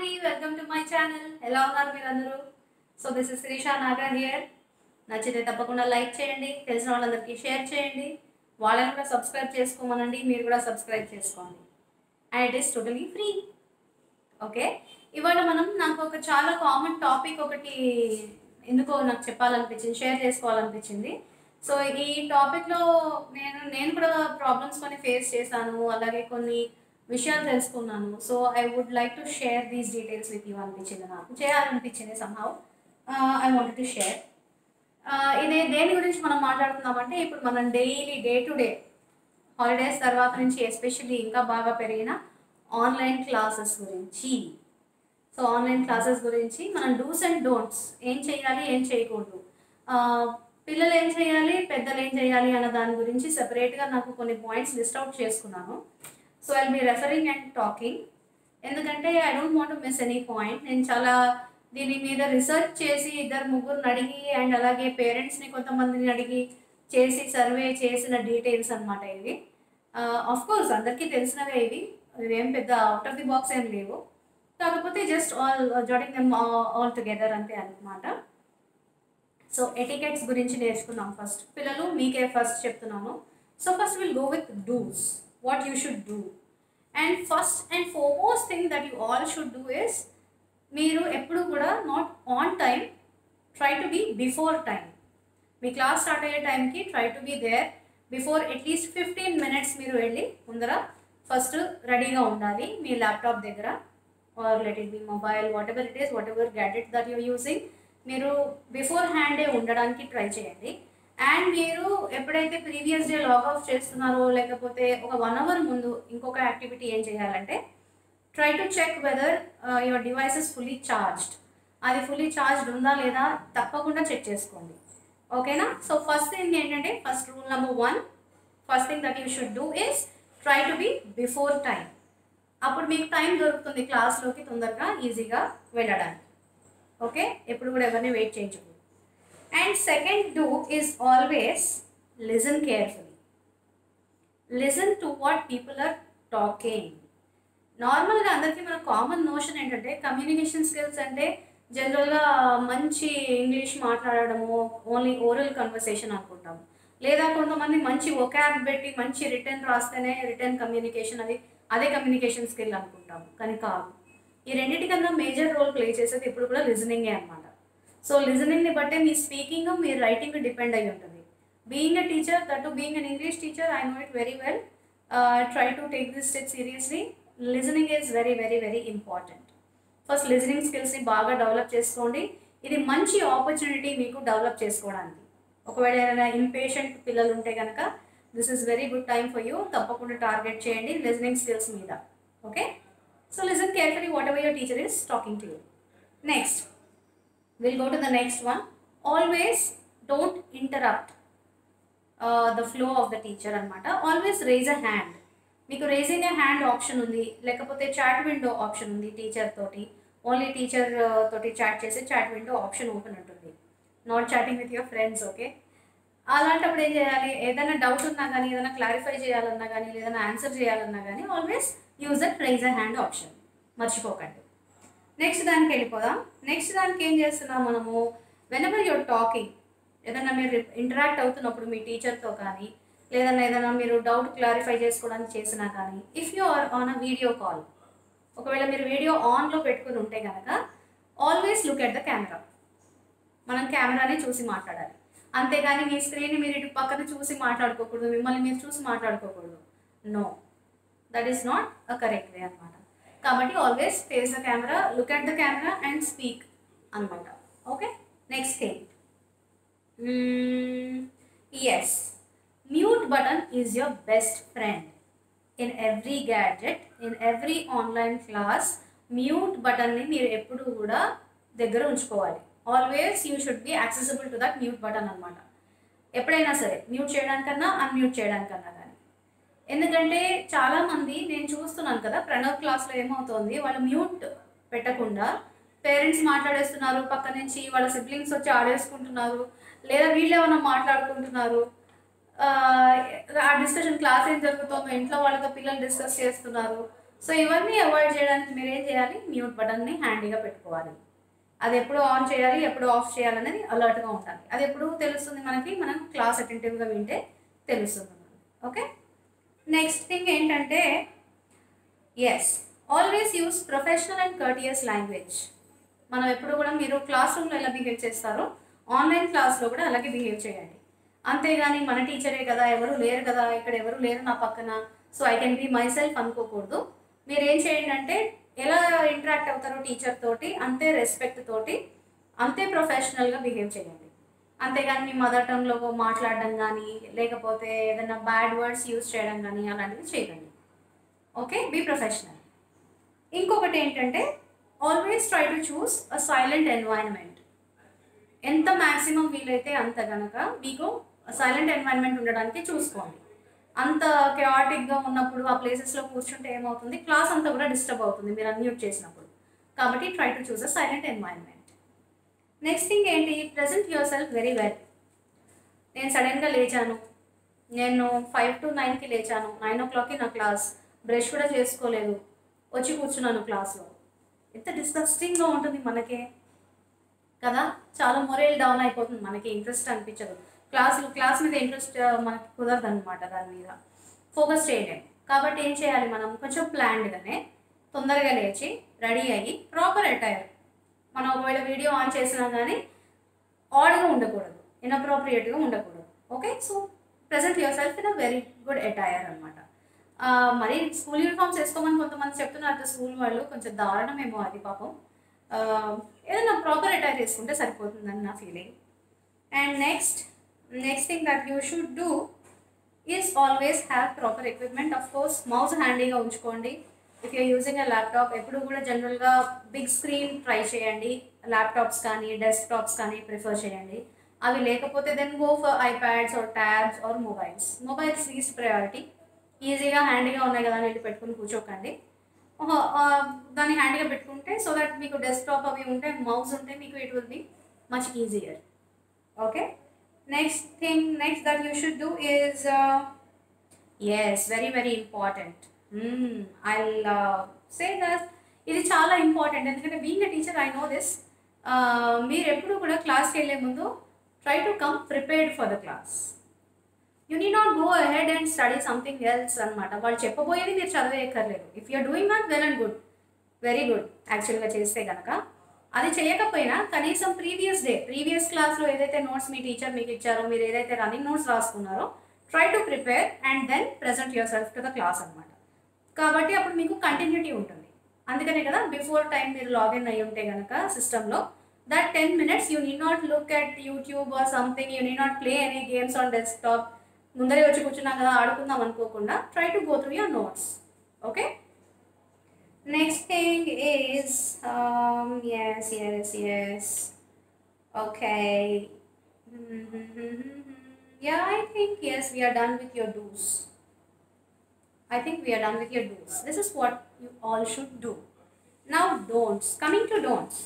అండి, welcome to my channel. ఎలా ఉన్నారు మీరందరూ? So this is Srisha Nagar here. నచ్చితే తప్పకుండా లైక్ చేయండి, తెలిసిన వాళ్ళందరికీ షేర్ చేయండి, వాళ్ళని కూడా సబ్స్క్రైబ్ చేసుకోమనండి, మీరు కూడా సబ్స్క్రైబ్ చేసుకోండి. And it is totally free. Okay, ఇవాళ నాకు ఒక చాలా కామన్ టాపిక్ ఒకటి ఎందుకో నాకు చెప్పాలనిపించింది, షేర్ చేసుకోవాలనిపించింది. సో ఈ టాపిక్లో నేను కూడా ప్రాబ్లమ్స్ కొన్ని ఫేస్ చేశాను, అలాగే కొన్ని విషయాలు తెలుసుకున్నాను. So I would like to share these details with you అనిపించింది, నాకు చేయాలనిపించింది somehow. I want to share. ఇదే దేని గురించి మనం మాట్లాడుతున్నామంటే, ఇప్పుడు మనం daily day to day holidays తర్వాత నుంచి ఎస్పెషల్లీ ఇంకా బాగా పెరిగిన ఆన్లైన్ క్లాసెస్ గురించి. సో ఆన్లైన్ క్లాసెస్ గురించి మనం డూస్ అండ్ డోంట్స్, ఏం చేయాలి ఏం చేయకూడదు, పిల్లలు ఏం చేయాలి పెద్దలు ఏం చేయాలి అన్న దాని గురించి సెపరేట్గా నాకు కొన్ని పాయింట్స్ లిస్ట్ అవుట్ చేసుకున్నాను. So I'll be referring and talking, ఎందుకంటే I don't want to miss any point. నేను చాలా దీని మీద రీసెర్చ్ చేసి ఇద్దరు ముగ్గురిని అడిగి అండ్ అలాగే పేరెంట్స్ని కొంతమందిని అడిగి చేసి సర్వే చేసిన డీటెయిల్స్ అనమాట ఇవి. ఆఫ్ కోర్స్ అందరికీ తెలిసినవే ఇవేం పెద్ద అవుట్ ఆఫ్ ది బాక్స్ ఏం లేవు, కాకపోతే just all jotting them all together అంతే అనమాట. సో ఎటికెట్స్ గురించి నేర్చుకున్నాం ఫస్ట్. పిల్లలు మీకే ఫస్ట్ చెప్తున్నాను. So first will go with dos, what you should do. And first and foremost thing that you all should do is, మీరు ఎప్పుడు కూడా not on time, try to be before time. మీ class start అయ్యే టైంకి try to be there before at least 15 minutes. మీరు వెళ్ళి ముందర first రెడీగా ఉండాలి మీ ల్యాప్టాప్ దగ్గర, or let it be mobile, whatever it is, whatever gadget that you're using, మీరు బిఫోర్ హ్యాండే ఉండడానికి ట్రై చేయండి. అండ్ మీరు ఎప్పుడైతే ప్రీవియస్ డే లాగ్ ఆఫ్ చేస్తున్నారో, లేకపోతే ఒక 1 hour ముందు ఇంకొక యాక్టివిటీ ఏం చేయాలంటే, try to check whether your device is fully charged. అది ఫుల్లీ ఛార్జ్డ్ ఉందా లేదా తప్పకుండా చెక్ చేసుకోండి, ఓకేనా? సో ఫస్ట్ థింగ్ ఏంటంటే, first rule number 1, first thing that you should do is try to be before time. అప్పుడు మీకు టైం దొరుకుతుంది క్లాస్లోకి తొందరగా ఈజీగా వెళ్ళడానికి. ఓకే, ఎప్పుడు కూడా ఎవరిని వెయిట్ చేయించకూడదు. And second do is always listen carefully. Listen to what people are talking. నార్మల్గా అందరికీ మన కామన్ నోషన్ ఏంటంటే, కమ్యూనికేషన్ స్కిల్స్ అంటే జనరల్గా మంచి ఇంగ్లీష్ మాట్లాడడము, ఓన్లీ ఓరల్ కన్వర్సేషన్ అనుకుంటాము. లేదా కొంతమంది మంచి వొకాబ్ పెట్టి మంచి రిటర్న్ రాస్తేనే రిటర్న్ కమ్యూనికేషన్, అదే కమ్యూనికేషన్ స్కిల్ అనుకుంటాము. కానీ కాదు, ఈ రెండింటికన్నా మేజర్ రోల్ ప్లే చేసేది ఇప్పుడు కూడా లిజనింగే అనమాట. సో లిజనింగ్ని బట్టే మీ స్పీకింగ్, మీ రైటింగ్ డిపెండ్ అయ్యి ఉంటుంది. Being a teacher, that too being an English teacher, I know it very well. Try to take this step seriously. Listening is very very very important. First listening స్కిల్స్ని బాగా develop చేసుకోండి. ఇది మంచి opportunity మీకు develop చేసుకోవడానికి. ఒకవేళ ఏదైనా impatient పిల్లలు ఉంటే కనుక this is very good time for you. తప్పకుండా టార్గెట్ చేయండి లిజనింగ్ స్కిల్స్ మీద. Okay, so listen carefully whatever your teacher is talking to you. Next will go to the next one. Always don't interrupt the flow of the teacher అనమాట. Always raise a hand. మీకు raising a hand option ఉంది, లేకపోతే chat window option ఉంది. Teacher తోటి only teacher తోటి chat చేసి chat window option open ఉంటుంది, not chatting with your friends. Okay, అలాంటప్పుడు ఏం చేయాలి? ఏదైనా డౌట్ ఉన్నా కానీ, ఏదైనా క్లారిఫై చేయాలన్నా కానీ, ఏదైనా ఆన్సర్ చేయాలన్నా కానీ always use that raise a hand option, మర్చిపోకండి. నెక్స్ట్ దానికి వెళ్ళిపోదాం. నెక్స్ట్ దానికి ఏం చేస్తున్నాం మనము? వెనెవర్ యువర్ టాకింగ్, ఏదైనా మీరు ఇంటరాక్ట్ అవుతున్నప్పుడు మీ టీచర్తో కానీ, ఏదైనా మీరు డౌట్ క్లారిఫై చేసుకోవడానికి చేసినా కానీ, if you are on a video call, ఒకవేళ మీరు వీడియో ఆన్లో పెట్టుకుని ఉంటే కనుక always look at the camera. మనం కెమెరాని చూసి మాట్లాడాలి, అంతేగాని మీ స్క్రీన్ని మీరు ఇటు పక్కన చూసి మాట్లాడుకోకూడదు, మిమ్మల్ని మీరు చూసి మాట్లాడుకోకూడదు. No, that is not a correct way అనమాట. కాబట్టి always face the camera, look at the camera and speak అనమాట. Okay, next thing, yes, mute button is your best friend. In every gadget, in every online class, mute button ni మీరు ఎప్పుడు కూడా దగ్గర ఉంచుకోవాలి. Always you should be accessible to that mute button అనమాట. ఎప్పుడైనా సరే mute చేయడానికన్నా unmute చేయడానికన్నా కానీ. ఎందుకంటే చాలామంది నేను చూస్తున్నాను కదా, ప్రణవ్ క్లాస్లో ఏమవుతుంది, వాళ్ళు మ్యూట్ పెట్టకుండా పేరెంట్స్ మాట్లాడేస్తున్నారు, పక్క నుంచి వాళ్ళ సిబ్లింగ్స్ వచ్చి ఆడేసుకుంటున్నారు, లేదా వీళ్ళు ఏమైనా మాట్లాడుకుంటున్నారు. ఆ డిస్కషన్ క్లాస్ ఏం జరుగుతుందో ఇంట్లో వాళ్ళతో పిల్లలు డిస్కస్ చేస్తున్నారు. సో ఇవన్నీ అవాయిడ్ చేయడానికి మీరు ఏం చేయాలి, మ్యూట్ బటన్ని హ్యాండీగా పెట్టుకోవాలి. అది ఎప్పుడు ఆన్ చేయాలి, ఎప్పుడు ఆఫ్ చేయాలనేది అలర్ట్గా ఉండాలి. అది ఎప్పుడు తెలుస్తుంది మనకి, మనం క్లాస్ అటెంటివ్గా వింటే తెలుస్తుంది. ఓకే, నెక్స్ట్ థింగ్ ఏంటంటే, yes, always use professional and courteous language. మనం ఎప్పుడు కూడా మీరు క్లాస్ రూమ్లో ఎలా బిహేవ్ చేస్తారో ఆన్లైన్ క్లాస్లో కూడా అలాగే బిహేవ్ చేయండి. అంతేగాని మన టీచరే కదా, ఎవరు లేరు కదా, ఇక్కడ ఎవరు లేరు నా పక్కన, so I can be myself అనుకోకూడదు. మీరు ఏం చేయండి అంటే, ఎలా ఇంటరాక్ట్ అవుతారో టీచర్ తోటి అంతే రెస్పెక్ట్ తోటి, అంతే ప్రొఫెషనల్గా బిహేవ్ చేయండి. అంతేగాని మీ మదర్ టంగ్లో మాట్లాడడం కానీ, లేకపోతే ఏదైనా బ్యాడ్ వర్డ్స్ యూజ్ చేయడం కానీ అలాంటివి చేయకండి. Okay, be professional. ఇంకొకటి ఏంటంటే, always try to choose a silent environment. ఎంత మ్యాక్సిమం వీలైతే అంత కనుక మీకు సైలెంట్ ఎన్వైరన్మెంట్ ఉండడానికి చూసుకోండి. అంత కెయాటిక్గా ఉన్నప్పుడు ఆ ప్లేసెస్లో కూర్చుంటే ఏమవుతుంది, క్లాస్ అంతా కూడా డిస్టర్బ్ అవుతుంది మీరు అన్మ్యూట్ చేసినప్పుడు. కాబట్టి try to choose a silent environment. Next thing ఏంటి, present yourself very well. నేను సడన్గా లేచాను, నేను 5 to 9కి లేచాను, 9 o'clockకి నా క్లాస్, బ్రష్ కూడా చేసుకోలేదు, వచ్చి కూర్చున్నాను క్లాస్లో. ఎంత డిస్గస్టింగ్గా ఉంటుంది మనకే కదా, చాలా మొరల్ డౌన్ అయిపోతుంది, మనకి ఇంట్రెస్ట్ అనిపించదు, క్లాస్ మీద ఇంట్రెస్ట్ మనకి కుదరదు అనమాట, దాని మీద ఫోకస్ చేయలేము. కాబట్టి ఏం చేయాలి, మనం కొంచెం ప్లాన్డ్గానే తొందరగా లేచి రెడీ అయ్యి ప్రాపర్ అటైర్. మనం ఒకవేళ వీడియో ఆన్ చేసినా కానీ ఆడ్గా ఉండకూడదు, ఇన్అప్రోప్రియేట్గా ఉండకూడదు. Okay, so present your self in a very good attire అనమాట. మరి స్కూల్ యూనిఫామ్స్ వేసుకోమని కొంతమంది చెప్తున్నారు స్కూల్ వాళ్ళు, కొంచెం దారుణమేమో అది పాపం. ఏదైనా ప్రాపర్ అటైర్ వేసుకుంటే సరిపోతుందని నా feeling. And next thing that you should do is always have proper equipment. Of course mouse హ్యాండీగా ఉంచుకోండి. If you're using a laptop, ఎప్పుడు కూడా జనరల్గా బిగ్ స్క్రీన్ ట్రై చేయండి. ల్యాప్టాప్స్ కానీ డెస్క్టాప్స్ కానీ ప్రిఫర్ చేయండి. అవి లేకపోతే then go for iPads or tabs or mobiles least priority. ఈజీగా హ్యాండీగా ఉన్నాయి కదా అని వెళ్ళి పెట్టుకుని కూర్చోకండి. దాన్ని హ్యాండీగా పెట్టుకుంటే సో దట్ మీకు డెస్క్టాప్ అవి ఉంటే, మౌస్ ఉంటే మీకు it will be much easier. Okay, next that you should do is yes, very very important. I'll say that ఇది చాలా ఇంపార్టెంట్. ఎందుకంటే being a teacher I know this. మీరు ఎప్పుడు కూడా క్లాస్కి వెళ్ళే ముందు try to come prepared for the class. You need not go ahead and study something else అనమాట. వాళ్ళు చెప్పబోయేది మీరు చదివేయక్కర్లేదు. If you're doing that well and good, very good. యాక్చువల్గా చేస్తే కనుక, అది చేయకపోయినా కనీసం ప్రీవియస్ క్లాస్లో ఏదైతే నోట్స్ మీ టీచర్ మీకు ఇచ్చారో, మీరు ఏదైతే రన్నింగ్ నోట్స్ రాసుకున్నారో, try to prepare and then present yourself to the class అనమాట. కాబట్టి అప్పుడు మీకు కంటిన్యూటీ ఉంటుంది. అందుకనే కదా బిఫోర్ టైం మీరు లాగిన్ అయ్యి ఉంటే కనుక సిస్టంలో, that 10 minutes you need not look at YouTube or something, you need not play any games on desktop. ముందరే వచ్చి కూర్చున్నాం కదా ఆడుకుందాం అనుకోకుండా try to go through your notes. Okay, next thing is yes okay, yeah, I think yes, we are done with your do's. This is what you all should do. Now don'ts. Coming to don'ts,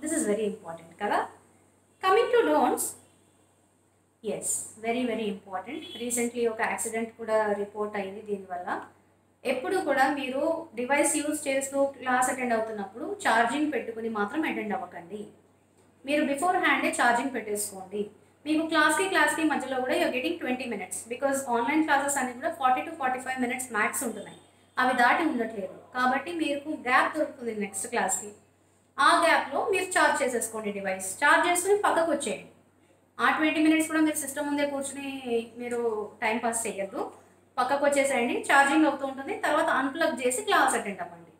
this is very important kada. Coming to don'ts, yes, very very important. Recently ఒక accident కూడా report అయింది దీనివల్ల. ఎప్పుడు కూడా మీరు device use చేస్తూ class attend అవుతున్నప్పుడు charging పెట్టుకుని మాత్రం అటెండ్ అవ్వకండి. మీరు బిఫోర్ హ్యాండే ఛార్జింగ్ పెట్టేసుకోండి. మీకు క్లాస్కి మధ్యలో కూడా you're getting 20 minutes, because online classes అన్ని కూడా 40 to 45 minutes మ్యాక్స్ ఉంటున్నాయి. అవి దాటి ఉండట్లేదు. కాబట్టి మీకు గ్యాప్ దొరుకుతుంది నెక్స్ట్ క్లాస్కి. ఆ గ్యాప్లో మీరు ఛార్జ్ చేసేసుకోండి. డివైస్ ఛార్జ్ చేసుకుని పక్కకు వచ్చేయండి. ఆ 20 minutes కూడా మీరు సిస్టమ్ ముందే కూర్చుని మీరు టైం పాస్ చేయొద్దు. పక్కకు వచ్చేసేయండి, ఛార్జింగ్ అవుతూ ఉంటుంది. తర్వాత అన్ప్లగ్ చేసి క్లాస్ అటెండ్ అవ్వండి.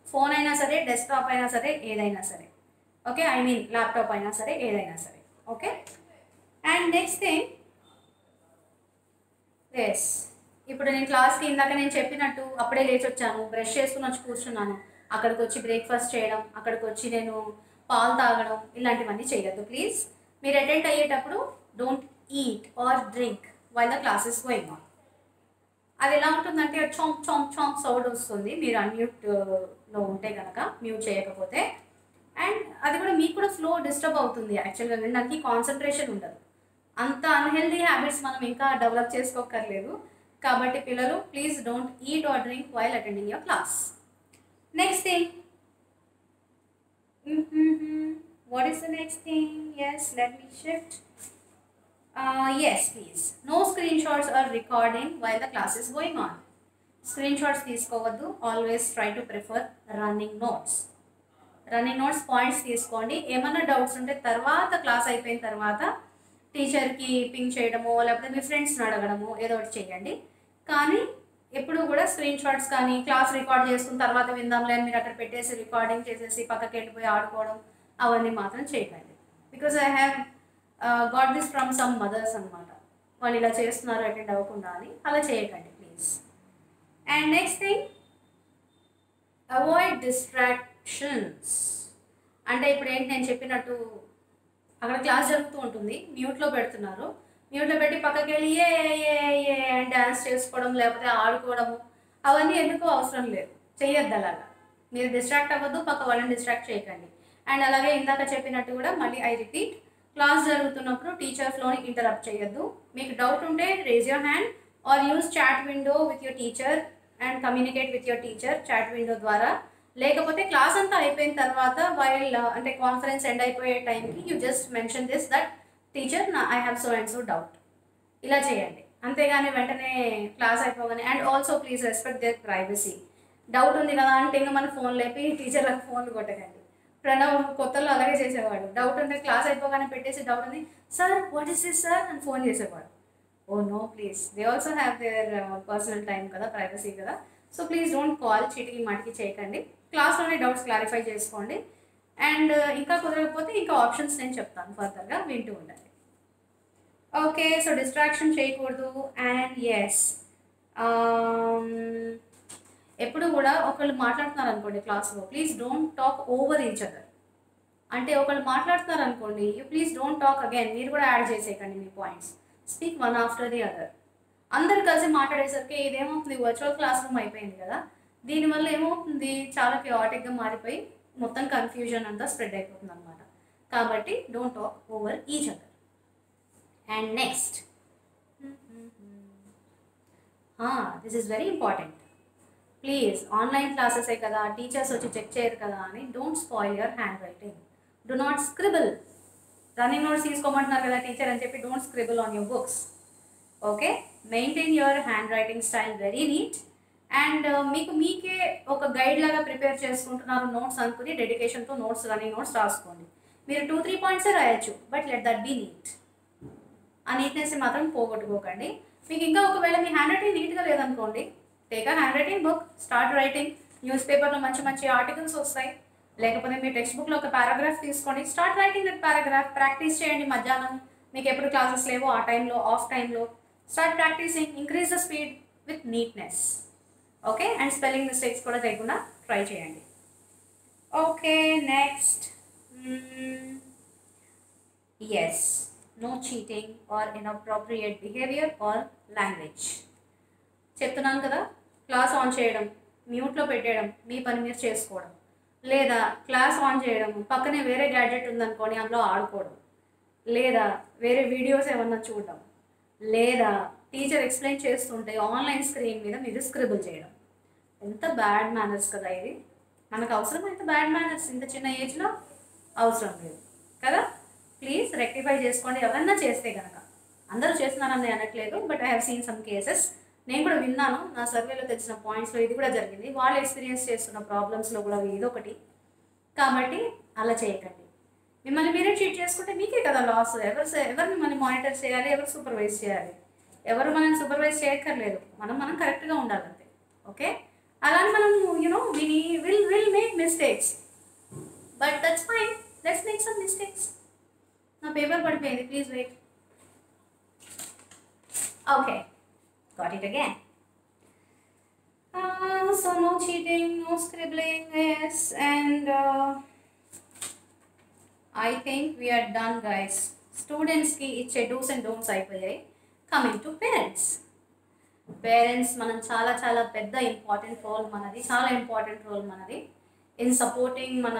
ఫోన్ అయినా సరే, డెస్క్టాప్ అయినా సరే, ఏదైనా సరే. ఓకే, ఐ మీన్ ల్యాప్టాప్ అయినా సరే, ఏదైనా సరే. Okay, and next thing, yes, ఇప్పుడు నేను క్లాస్కి ఇందాక నేను చెప్పినట్టు అప్పుడే లేచి వచ్చాను, బ్రష్ చేసుకుని వచ్చి కూర్చున్నాను, అక్కడికి వచ్చి బ్రేక్ఫాస్ట్ చేయడం, అక్కడికి వచ్చి నేను పాలు తాగడం, ఇలాంటివన్నీ చేయొద్దు ప్లీజ్. మీరు అటెండ్ అయ్యేటప్పుడు don't eat or drink while the classes going on. అది ఎలా ఉంటుందంటే చాంప్ చాంప్ చాంప్ సౌండ్ వస్తుంది మీరు అన్మ్యూట్లో ఉంటే కనుక, మ్యూట్ చేయకపోతే. అండ్ అది కూడా మీకు కూడా ఫ్లో డిస్టర్బ్ అవుతుంది. యాక్చువల్గా వినడానికి కాన్సన్ట్రేషన్ ఉండదు. అంత అన్హెల్దీ హ్యాబిట్స్ మనం ఇంకా డెవలప్ చేసుకోకర్లేదు. కాబట్టి పిల్లలు please don't eat or drink while attending your class. Next thing. What is the next thing? Yes, let me shift. Yes, please. No screenshots or recording while the class is going on. Screenshots తీసుకోవద్దు. Always try to prefer running notes. Running notes points తీసుకోండి. ఏమన్నా doubts ఉంటే తర్వాత class అయిపోయిన తర్వాత టీచర్కి pink చేయడమో లేకపోతే మీ ఫ్రెండ్స్ని అడగడమో ఏదో ఒకటి చేయండి. కానీ ఎప్పుడు కూడా స్క్రీన్ షాట్స్ కానీ క్లాస్ రికార్డ్ చేసుకున్న తర్వాత విందాంలే అని మీరు అక్కడ పెట్టేసి రికార్డింగ్ చేసేసి పక్కకి వెళ్ళిపోయి ఆడుకోవడం అవన్నీ మాత్రం చేయకండి. Because I have got this from some mothers అనమాట. వాళ్ళు ఇలా చేస్తున్నారు అటెండ్ అవ్వకుండా అని. అలా చేయకండి please. And next thing, avoid distractions. అంటే ఇప్పుడు ఏంటి, నేను చెప్పినట్టు అక్కడ క్లాస్ జరుగుతూ ఉంటుంది, మ్యూట్లో పెడుతున్నారు, మ్యూట్లో పెట్టి పక్కకి వెళ్ళి ఏ ఏ ఏ అని డ్యాన్స్ చేసుకోవడం లేకపోతే ఆడుకోవడము అవన్నీ ఎందుకు అవసరం లేదు, చెయ్యొద్దు అలాగా. మీరు డిస్ట్రాక్ట్ అవ్వద్దు, పక్క వాళ్ళని డిస్ట్రాక్ట్ చేయకండి. అండ్ అలాగే ఇందాక చెప్పినట్టు కూడా మళ్ళీ ఐ రిపీట్, క్లాస్ జరుగుతున్నప్పుడు టీచర్ ఫ్లోని ఇంటరప్ట్ చేయొద్దు. మీకు డౌట్ ఉంటే raise your hand or use chat window with your teacher and communicate with your teacher chat window ద్వారా. లేకపోతే క్లాస్ అంతా అయిపోయిన తర్వాత వైల్ అంటే కాన్ఫరెన్స్ ఎండ్ అయిపోయే టైంకి you just mention this that teacher I have so and so doubt, ఇలా చేయండి. అంతేగాని వెంటనే క్లాస్ అయిపోగానే. And also please respect their privacy. Doubt ఉంది కదా అంటే ఇంకా మన ఫోన్ లేపి టీచర్లకు ఫోన్లు కొట్టకండి. ప్రణవ్ కొత్తలో అలాగే చేసేవాడు. డౌట్ ఉంటే క్లాస్ అయిపోగానే పెట్టేసి డౌట్ ఉంది sir what is this sir అని ఫోన్ చేసేవాడు. Oh no please, they also have their personal time కదా, ప్రైవసీ కదా. సో ప్లీజ్ డోంట్ కాల్, చీటికి మాటికి చేయకండి. క్లాస్లోనే డౌట్స్ క్లారిఫై చేసుకోండి. అండ్ ఇంకా కుదరకపోతే ఇంకా ఆప్షన్స్ నేను చెప్తాను ఫర్దర్గా, వింటూ ఉండండి. ఓకే, సో డిస్ట్రాక్షన్ చేయకూడదు. అండ్ ఎస్, ఎప్పుడు కూడా ఒకళ్ళు మాట్లాడుతున్నారు అనుకోండి క్లాస్లో, please don't talk over each other. అంటే ఒకళ్ళు మాట్లాడుతున్నారు అనుకోండి, you please don't talk again, మీరు కూడా యాడ్ చేసేయకండి మీ points. Speak one after the other. అందరు కలిసి మాట్లాడేసరికి ఇదేమవుతుంది, వర్చువల్ క్లాస్ రూమ్ అయిపోయింది కదా, దీనివల్ల ఏమవుతుంది, చాలా క్యాటిక్గా మారిపోయి మొత్తం కన్ఫ్యూజన్ అంతా స్ప్రెడ్ అయిపోతుంది అనమాట. కాబట్టి don't talk over each other. And next, this is very important. Please online క్లాసెసే కదా, టీచర్స్ వచ్చి చెక్ చేయరు కదా అని don't spoil your handwriting. Do not scribble. Running notes తీసుకోమంటున్నారు కదా టీచర్ అని చెప్పి don't scribble on your books. Okay, maintain your handwriting style very neat. And మీకే ఒక గైడ్ లాగా ప్రిపేర్ చేసుకుంటున్నారు నోట్స్ అనుకుని డెడికేషన్తో నోట్స్, రన్నింగ్ నోట్స్ రాసుకోండి. మీరు 2-3 పాయింట్సే రాయొచ్చు, but let that be neat. ఆ నీట్నెస్ మాత్రం పోగొట్టుకోకండి. మీకు ఇంకా ఒకవేళ మీ హ్యాండ్ రైటింగ్ నీట్గా లేదనుకోండి, take a hand writing book, start writing. News పేపర్లో మంచి మంచి ఆర్టికల్స్ వస్తాయి. లేకపోతే మీ టెక్స్ట్ బుక్లో ఒక పారాగ్రాఫ్ తీసుకోండి, start writing that paragraph. Practice చేయండి మధ్యాహ్నం, మీకు ఎప్పుడు క్లాసెస్ లేవో ఆ టైంలో, ఆఫ్ టైంలో start practising. Increase the speed with neatness. Okay, and spelling mistakes కూడా చేయకుండా ట్రై చేయండి. Okay, next, yes, no cheating or inappropriate behaviour or language. చెప్తున్నాను కదా, క్లాస్ ఆన్ చేయడం, మ్యూట్లో పెట్టేయడం, మీ పని మీరు చేసుకోవడం, లేదా క్లాస్ ఆన్ చేయడం పక్కనే వేరే గ్యాడ్జెట్ ఉందనుకోండి అందులో ఆడుకోవడం, లేదా వేరే వీడియోస్ ఏమన్నా చూడడం, లేదా టీచర్ ఎక్స్ప్లెయిన్ చేస్తుంటే ఆన్లైన్ స్క్రీన్ మీద మీరు స్క్రిబుల్ చేయడం. ఎంత బ్యాడ్ మేనర్స్ కదా ఇది. మనకు అవసరం అయితే బ్యాడ్ మేనర్స్ ఇంత చిన్న ఏజ్లో అవసరం లేదు కదా. ప్లీజ్ రెక్టిఫై చేసుకోండి ఎవరన్నా చేస్తే కనుక. అందరూ చేస్తున్నారని అనట్లేదు, but I have seen some cases. నేను కూడా విన్నాను, నా సర్వేలో తెలిసిన పాయింట్స్లో ఇది కూడా జరిగింది. వాళ్ళు ఎక్స్పీరియన్స్ చేస్తున్న ప్రాబ్లమ్స్లో కూడా ఇదొకటి. కాబట్టి అలా చేయకండి. మిమ్మల్ని మీరే చీట్ చేసుకుంటే మీకే కదా లాస్. ఎవరు మిమ్మల్ని మానిటర్ చేయాలి, ఎవరు సూపర్వైజ్ చేయాలి? ఎవరు మనల్ని సూపర్వైజ్ చేయక్కర్లేదు, మనం కరెక్ట్గా ఉండాలంతే. ఓకే, అలానే మనం will make mistakes, but that's fine. Let's make some mistakes. నా పేపర్ పడిపోయింది, please wait. Okay, got it again. So no cheating, no scribbling, yes, and I think we are done, guys. Students ki iche do's and don'ts అయిపోయాయి. Coming to parents. Parents మనం చాలా చాలా పెద్ద important role మనది, చాలా important role మనది in supporting. మన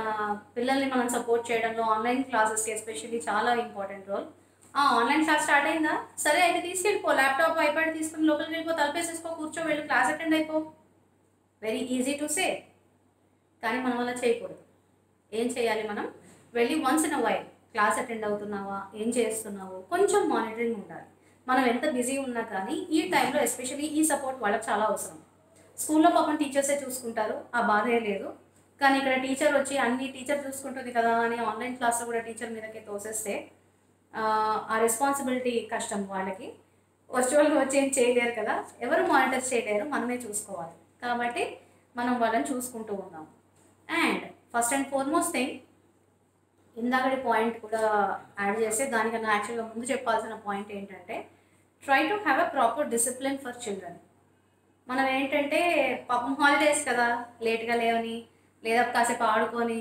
పిల్లల్ని మనం సపోర్ట్ చేయడంలో ఆన్లైన్ క్లాసెస్కి ఎస్పెషల్లీ చాలా important role. Online class start అయిందా, సరే అయితే తీసుకెళ్ళిపో, ల్యాప్టాప్ ఐప్యాడ్ తీసుకుని లోపలికి వెళ్ళిపో, తలపేసేసుకో, కూర్చో, వెళ్ళి క్లాస్ అటెండ్ అయిపో. Very easy to say. కానీ మనం అలా చేయకూడదు. ఏం చేయాలి, మనం వెళ్ళి once in a while class attend అవుతున్నావా, ఏం చేస్తున్నావు, కొంచెం మానిటరింగ్ ఉండాలి. మనం ఎంత బిజీ ఉన్నా కానీ ఈ టైంలో ఎస్పెషల్లీ ఈ సపోర్ట్ వాళ్ళకి చాలా అవసరం. స్కూల్లో పాపం టీచర్సే చూసుకుంటారు, ఆ బాధే లేదు. కానీ ఇక్కడ టీచర్ వచ్చి అన్ని టీచర్ చూసుకుంటుంది కదా అని ఆన్లైన్ క్లాస్లో కూడా టీచర్ మీదకి తోసేస్తే ఆ రెస్పాన్సిబిలిటీ కష్టం వాళ్ళకి. వర్చువల్గా వచ్చి ఏం చేయలేరు కదా, ఎవరు మానిటర్ చేయలేరు, మనమే చూసుకోవాలి. కాబట్టి మనం వాళ్ళని చూసుకుంటూ ఉన్నాం. And first and foremost thing, ఇందాకటి పాయింట్ కూడా యాడ్ చేస్తే దానికన్నా యాక్చువల్గా ముందు చెప్పాల్సిన పాయింట్ ఏంటంటే, try to have a proper discipline for children. మనం ఏంటంటే పాపం హాలిడేస్ కదా, లేట్గా లేవని, లేదా కాసేపు ఆడుకొని,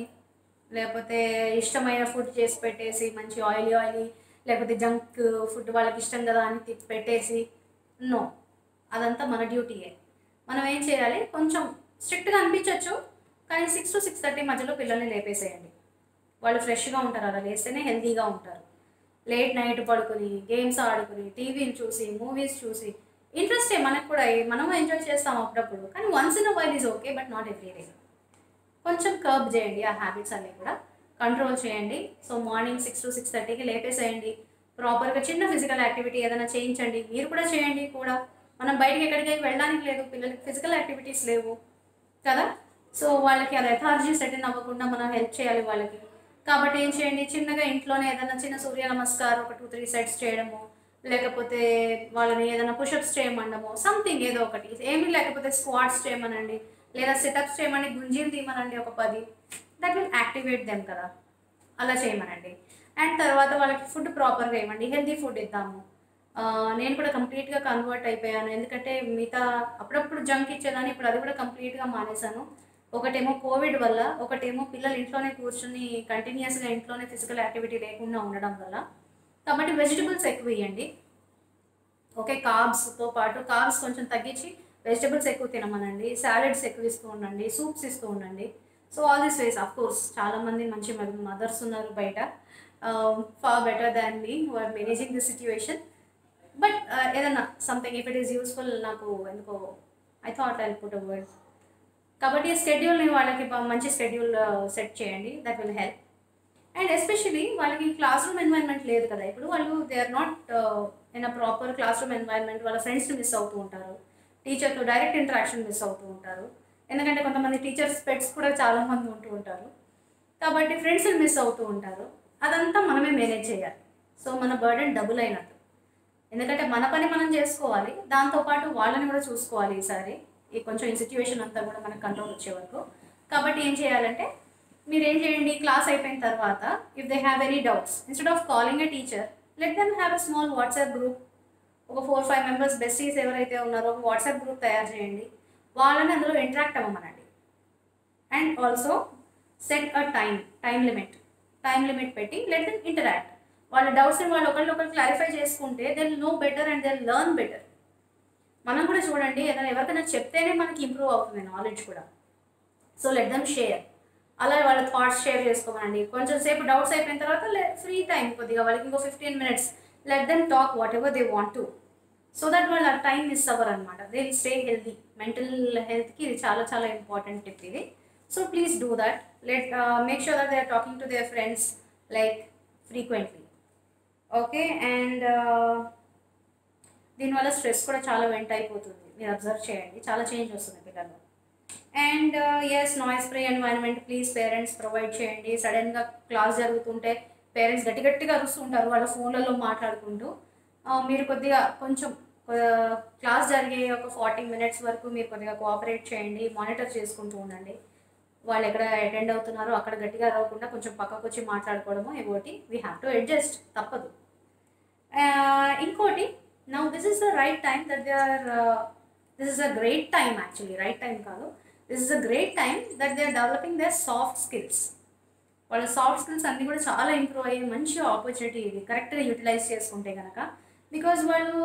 లేకపోతే ఇష్టమైన ఫుడ్ చేసి పెట్టేసి మంచి ఆయిలీ లేకపోతే జంక్ ఫుడ్ వాళ్ళకి ఇష్టం కదా అని పెట్టేసి, నో, అదంతా మన డ్యూటీయే. మనం ఏం చేయాలి, కొంచెం స్ట్రిక్ట్గా అనిపించవచ్చు, కానీ 6 to 6:30 మధ్యలో పిల్లల్ని లేపేసేయండి. వాళ్ళు ఫ్రెష్గా ఉంటారు, అలా లేస్తేనే హెల్తీగా ఉంటారు. లేట్ నైట్ పడుకొని గేమ్స్ ఆడుకుని టీవీని చూసి మూవీస్ చూసి ఇంట్రెస్టే మనకు కూడా, మనం ఎంజాయ్ చేస్తాం అప్పుడప్పుడు, కానీ once in a while is okay, but not every day. కొంచెం కర్బ్ చేయండి ఆ హ్యాబిట్స్ అన్నీ కూడా, కంట్రోల్ చేయండి. So morning 6 to 6:30కి లేపేసేయండి. ప్రాపర్గా చిన్న ఫిజికల్ యాక్టివిటీ ఏదైనా చేయించండి, మీరు కూడా చేయండి కూడా. మనం బయటకి ఎక్కడికి వెళ్ళడానికి లేదు, పిల్లలకి ఫిజికల్ యాక్టివిటీస్ లేవు కదా, సో వాళ్ళకి ఆ లెథార్జీ సెటిల్ అవ్వకుండా మనం హెల్ప్ చేయాలి వాళ్ళకి. కాబట్టి ఏం చేయండి, చిన్నగా ఇంట్లోనే ఏదైనా చిన్న సూర్య నమస్కారం ఒక 2-3 సెట్స్ చేయడము, లేకపోతే వాళ్ళని ఏదైనా పుషప్స్ చేయమనడము, సంథింగ్ ఏదో ఒకటి. ఏమీ లేకపోతే స్క్వాట్స్ చేయమనండి, లేదా సిటప్స్ చేయమని, గుంజీలు తీయమనండి ఒక 10. దట్ విల్ యాక్టివేట్ దెమ్ కదా, అలా చేయమనండి. అండ్ తర్వాత వాళ్ళకి ఫుడ్ ప్రాపర్గా ఇవ్వండి, హెల్తీ ఫుడ్ ఇద్దాము. నేను కూడా కంప్లీట్గా కన్వర్ట్ అయిపోయాను, ఎందుకంటే మిగతా అప్పుడప్పుడు జంక్ ఇచ్చేదాన్ని, ఇప్పుడు అది కూడా కంప్లీట్గా మానేశాను. ఒకటేమో కోవిడ్ వల్ల, ఒకటేమో పిల్లలు ఇంట్లోనే కూర్చుని కంటిన్యూస్గా ఇంట్లోనే ఫిజికల్ యాక్టివిటీ లేకుండా ఉండడం వల్ల. కాబట్టి వెజిటబుల్స్ ఎక్కువ ఇవ్వండి. ఓకే, కార్బ్స్తో పాటు కార్బ్స్ కొంచెం తగ్గించి వెజిటబుల్స్ ఎక్కువ తినమనండి, సాలెడ్స్ ఎక్కువ ఇస్తూ ఉండండి, సూప్స్ ఇస్తూ ఉండండి. So all this ways, of course చాలామంది మంచి మదర్స్ ఉన్నారు బయట, far better than me who are managing the situation. But ఏదన్నా something if it is useful, నాకు ఎందుకో I thought I put a word. కాబట్టి స్కెడ్యూల్ని వాళ్ళకి మంచి స్కెడ్యూల్ సెట్ చేయండి, that will help. And especially వాళ్ళకి క్లాస్ రూమ్ ఎన్వైర్న్మెంట్ లేదు కదా ఇప్పుడు, వాళ్ళు they are not in a proper classroom environment. వాళ్ళ ఫ్రెండ్స్ని మిస్ అవుతూ ఉంటారు, టీచర్తో డైరెక్ట్ ఇంటరాక్షన్ మిస్ అవుతూ ఉంటారు, ఎందుకంటే కొంతమంది టీచర్స్ పెట్స్ కూడా చాలామంది ఉంటూ ఉంటారు. కాబట్టి ఫ్రెండ్స్ని మిస్ అవుతూ ఉంటారు, అదంతా మనమే మేనేజ్ చేయాలి. సో మన బర్డెన్ డబుల్ అయినట్టు, ఎందుకంటే మన పని మనం చేసుకోవాలి, దాంతోపాటు వాళ్ళని కూడా చూసుకోవాలి ఈసారి, ఈ కొంచెం ఈ సిచ్యువేషన్ అంతా కూడా మనకు కంట్రోల్ వచ్చే వరకు. కాబట్టి ఏం చేయాలంటే, మీరు ఏం చేయండి, క్లాస్ అయిపోయిన తర్వాత if they have any doubts, instead of calling a teacher, let them have a small WhatsApp group. ఒక 4-5 మెంబర్స్ బెస్టీస్ ఎవరైతే ఉన్నారో ఒక వాట్సాప్ గ్రూప్ తయారు చేయండి, వాళ్ళని అందులో ఇంటరాక్ట్ అవ్వమనండి. And also set a time limit పెట్టి లెట్ దెమ్ ఇంటరాక్ట్. వాళ్ళ డౌట్స్ని వాళ్ళు ఒకరినొకరు క్లారిఫై చేసుకుంటే they will know better and they will learn better. మనం కూడా చూడండి, ఏదైనా ఎవరికైనా చెప్తేనే మనకి ఇంప్రూవ్ అవుతుంది నాలెడ్జ్ కూడా. సో లెట్ దెమ్ షేర్, అలా వాళ్ళ థాట్స్ షేర్ చేసుకోమనండి. కొంచెం సేపు డౌట్స్ అయిపోయిన తర్వాత ఫ్రీ టైం కొద్దిగా వాళ్ళకి ఇంకో 15 minutes let them talk whatever they want to, so that వాళ్ళు ఆ టైం మిస్ అవ్వరు అనమాట. They will stay healthy. Mental హెల్త్కి ఇది చాలా చాలా ఇంపార్టెంట్ టిప్ ఇది. So please do that. Let make sure that they are talking to their friends like frequently. Okay, and దీనివల్ల స్ట్రెస్ కూడా చాలా వెంట అయిపోతుంది, మీరు అబ్జర్వ్ చేయండి, చాలా చేంజ్ వస్తుంది పిల్లల్లో. And yes, noise free environment please parents provide చేయండి. సడన్గా క్లాస్ జరుగుతుంటే పేరెంట్స్ గట్టిగా అరుస్తుంటారు వాళ్ళ ఫోన్లలో మాట్లాడుకుంటూ. మీరు కొద్దిగా కొంచెం క్లాస్ జరిగే ఒక 40 minutes వరకు మీరు కొద్దిగా కోఆపరేట్ చేయండి, మానిటర్ చేసుకుంటూ ఉండండి. వాళ్ళు ఎక్కడ అటెండ్ అవుతున్నారో అక్కడ గట్టిగా అరవకుండా కొంచెం పక్కకు వచ్చి మాట్లాడుకోవడము ఏవోటి, వీ హ్యావ్ టు అడ్జస్ట్, తప్పదు. ఇంకోటి, now this is the right time that they are this is a great time, actually right time కాదు, this is a great time that they are developing their soft skills. వాళ్ళ soft skills అన్నీ కూడా చాలా improve అయ్యే మంచి opportunity ఇది, కరెక్ట్గా utilise చేసుకుంటే కనుక. బికాజ్ వాళ్ళు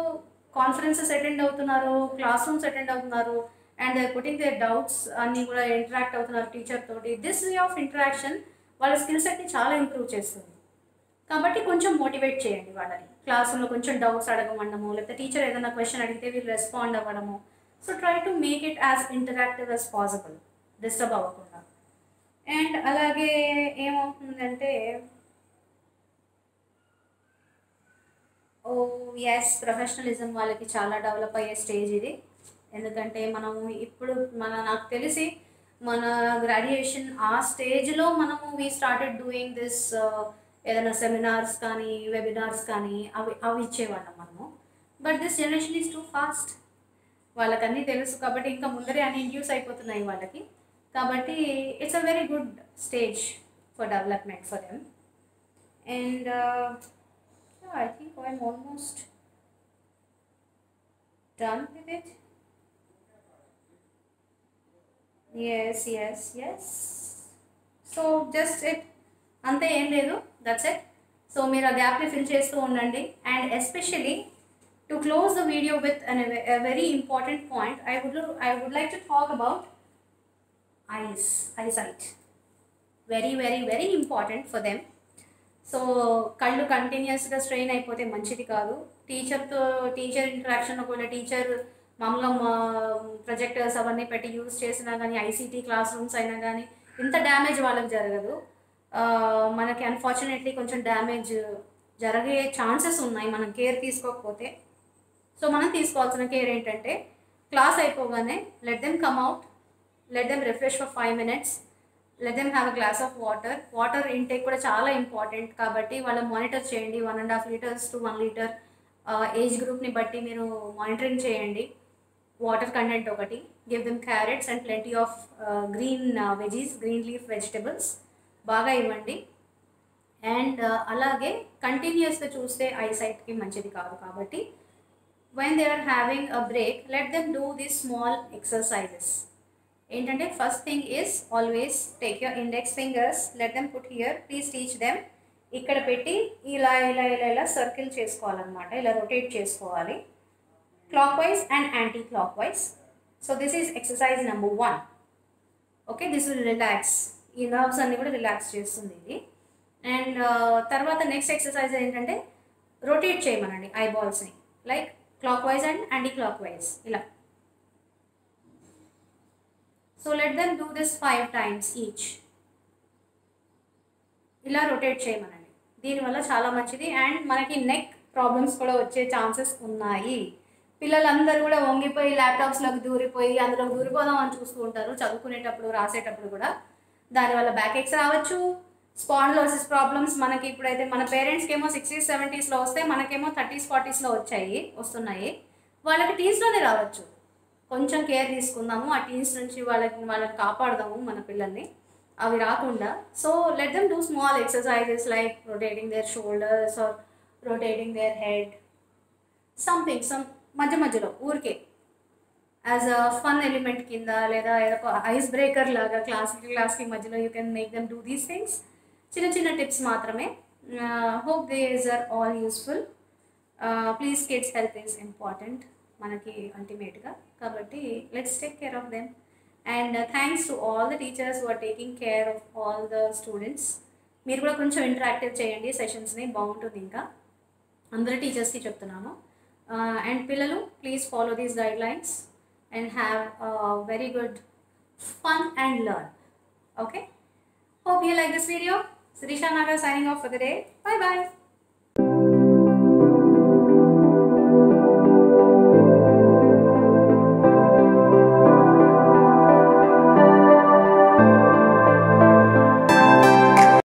కాన్ఫరెన్సెస్ అటెండ్ అవుతున్నారు, క్లాస్ రూమ్స్ అటెండ్ అవుతున్నారు, and they putting their doubts అన్నీ కూడా ఇంటరాక్ట్ అవుతున్నారు టీచర్ తోటి. దిస్ వే ఆఫ్ ఇంటరాక్షన్ వాళ్ళ స్కిల్స్ అన్ని చాలా ఇంప్రూవ్ చేస్తుంది. కాబట్టి కొంచెం మోటివేట్ చేయండి వాళ్ళని, క్లాసులో కొంచెం డౌట్స్ అడగమనడము, లేకపోతే టీచర్ ఏదైనా క్వశ్చన్ అడిగితే వీళ్ళు రెస్పాండ్ అవ్వడము. So try to make it as interactive as possible, disturb అవ్వకుండా. అండ్ అలాగే ఏమవుతుందంటే ఓ ఎస్, ప్రొఫెషనలిజం వాళ్ళకి చాలా డెవలప్ అయ్యే స్టేజ్ ఇది. ఎందుకంటే మనము ఇప్పుడు నాకు తెలిసి మన గ్రాడ్యుయేషన్ ఆ స్టేజ్లో మనము వీ స్టార్టెడ్ డూయింగ్ దిస్, ఏదైనా సెమినార్స్ కానీ వెబినార్స్ కానీ అవి అవి ఇచ్చేవాళ్ళం మనము. But this generation is too fast. వాళ్ళకి అన్నీ తెలుసు కాబట్టి ఇంకా ముందరే అన్ని ఇండ్యూస్ అయిపోతున్నాయి వాళ్ళకి. కాబట్టి it's a very good stage for development for them. And I think I'm almost done with it. Yes. So just it. అంతే, ఏం లేదు, దట్స్ ఇట్. సో మీరు ఆ గ్యాప్ని ఫిల్ చేస్తూ ఉండండి. And especially to close the video with a very important point, I would like to talk about eyesight. Very important for them. So కళ్ళు కంటిన్యూస్గా strain అయిపోతే మంచిది కాదు. టీచర్ ఇంటరాక్షన్, ఒకవేళ టీచర్ మామూలుగా ప్రొజెక్టర్స్ అవన్నీ పెట్టి యూజ్ చేసినా కానీ, ఐసీటీ క్లాస్ రూమ్స్ అయినా కానీ ఇంత డ్యామేజ్ వాళ్ళకి జరగదు. మనకి అన్ఫార్చునేట్లీ కొంచెం డ్యామేజ్ జరిగే ఛాన్సెస్ ఉన్నాయి మనం కేర్ తీసుకోకపోతే. సో మనం తీసుకోవాల్సిన కేర్ ఏంటంటే, క్లాస్ అయిపోగానే let them come out, let them refresh for 5 minutes, let them have a glass of water intake కూడా చాలా ఇంపార్టెంట్. కాబట్టి వాళ్ళ మానిటర్ చేయండి, 1.5 liters to 1 liter ఏజ్ గ్రూప్ని బట్టి మీరు మానిటరింగ్ చేయండి. వాటర్ కంటెంట్ ఒకటి, give them carrots and plenty of green veggies, green leaf vegetables బాగా ఇవ్వండి. అండ్ అలాగే కంటిన్యూస్గా చూస్తే ఐసైట్కి మంచిది కాదు. కాబట్టి when they are having a break, let them do these small exercises. ఏంటంటే first thing is always take your index fingers, let them put here, please teach them. ఇక్కడ పెట్టి ఇలా సర్కిల్ చేసుకోవాలన్నమాట, ఇలా రొటేట్ చేసుకోవాలి clock wise and anti clock wise. So this is exercise number 1. Okay, this will relax, ఈ nerves అన్నీ కూడా relax చేస్తుంది ఇది. అండ్ తర్వాత నెక్స్ట్ ఎక్సర్సైజ్ ఏంటంటే రొటేట్ చేయమనండి ఐబాల్స్ని, like clockwise and anticlockwise ఇలా. So let them do this 5 times each. ఇలా రొటేట్ చేయమనండి, దీనివల్ల చాలా మంచిది. అండ్ మనకి నెక్ ప్రాబ్లమ్స్ కూడా వచ్చే ఛాన్సెస్ ఉన్నాయి. పిల్లలందరూ కూడా వంగిపోయి ల్యాప్టాప్స్లోకి దూరిపోయి అందులో దూరిపోదాం అని చూస్తూ ఉంటారు చదువుకునేటప్పుడు, రాసేటప్పుడు కూడా. దానివల్ల బ్యాక్ ఎక్స్ రావచ్చు, స్పాండిలోసిస్ ప్రాబ్లమ్స్. మనకి ఇప్పుడైతే మన పేరెంట్స్కి ఏమో 60s 70sలో వస్తే, మనకేమో 30s 40sలో వస్తున్నాయి. వాళ్ళకి టీన్స్లోనే రావచ్చు. కొంచెం కేర్ తీసుకుందాము, ఆ టీన్స్ నుంచి వాళ్ళని కాపాడదాము మన పిల్లల్ని, అవి రాకుండా. So let them do small exercises like rotating their shoulders or rotating their head, something మధ్యలో ఊరికే యాజ్ అ ఫన్ ఎలిమెంట్ కింద, లేదా ఏదో ఐస్ బ్రేకర్ లాగా క్లాస్కి మధ్యలో you can make them do these things. చిన్న టిప్స్ మాత్రమే. Hope these are all useful. Please, kids health is important మనకి అల్టిమేట్గా. కాబట్టి let's take care of them. And thanks to all the teachers who are taking care of all the students. మీరు కూడా కొంచెం interactive చేయండి సెషన్స్ని, బాగుంటుంది. ఇంకా అందరు టీచర్స్కి చెప్తున్నాను. అండ్ పిల్లలు, please follow these guide lines and have very good fun and learn. Okay, hope you like this video. Sirisha Nagar signing off for the day. Bye bye.